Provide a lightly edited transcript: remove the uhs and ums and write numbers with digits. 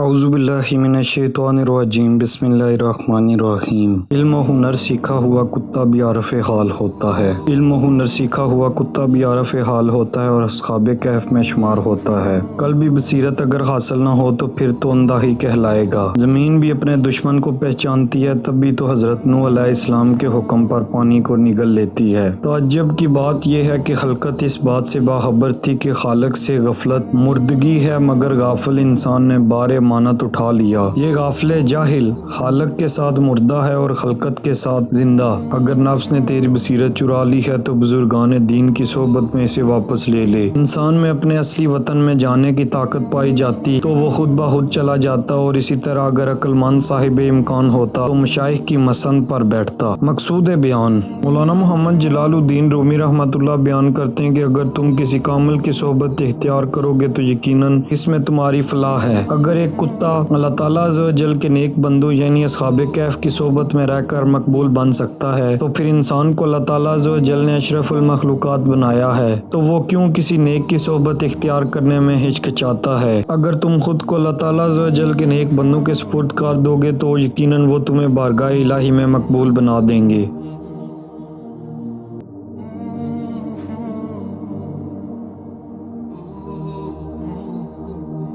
اعوذ باللہ من الشیطان الرجیم بسم اللہ الرحمن الرحیم۔ علم و ہنر سیکھا ہوا کتا بھی عارف حال ہوتا ہے۔ علم و ہنر سیکھا ہوا کتا بھی عارف حال ہوتا ہے اور اصحاب کہف میں شمار ہوتا ہے۔ قلبی بصیرت اگر حاصل نہ ہو تو پھر تو اندھا ہی کہلائے گا۔ زمین بھی اپنے دشمن کو پہچانتی ہے، تب بھی تو حضرت نوح علیہ السلام کے حکم پر پانی کو نگل لیتی ہے۔ تعجب کی بات یہ ہے کہ خلقت اس بات سے باخبر تھی کہ خالق سے غفلت مردگی ہے، مگر غافل انسان نے بار امانت اٹھا لیا۔ یہ غافل جاہل خالق کے ساتھ مردہ ہے اور خلقت کے ساتھ زندہ۔ اگر نفس نے تیری بصیرت چرا لی ہے تو بزرگان دین کی صحبت میں اسے واپس لے لے۔ انسان میں اپنے اصلی وطن میں جانے کی طاقت پائی جاتی تو وہ خود بخود چلا جاتا، اور اسی طرح اگر عقل مند صاحب امکان ہوتا تو مشائخ کی مسند پر بیٹھتا۔ مقصود بیان: مولانا محمد جلال الدین رومی رحمۃ اللہ بیان کرتے ہیں کہ اگر تم کسی کامل کی صحبت اختیار کرو گے تو یقیناً اس میں تمہاری فلاح ہے۔ اگر ایک کتا اللہ تعالیٰ عز و جل کے نیک بندوں یعنی اصحاب کہف کی صحبت میں رہ کر مقبول بن سکتا ہے، تو پھر انسان کو اللہ تعالیٰ عز و جل نے اشرف المخلوقات بنایا ہے، تو وہ کیوں کسی نیک کی صحبت اختیار کرنے میں ہچکچاتا ہے؟ اگر تم خود کو اللہ تعالیٰ عز و جل کے نیک بندوں کے سپرد کر دو گے تو یقیناً وہ تمہیں بارگاہ الہی میں مقبول بنا دیں گے۔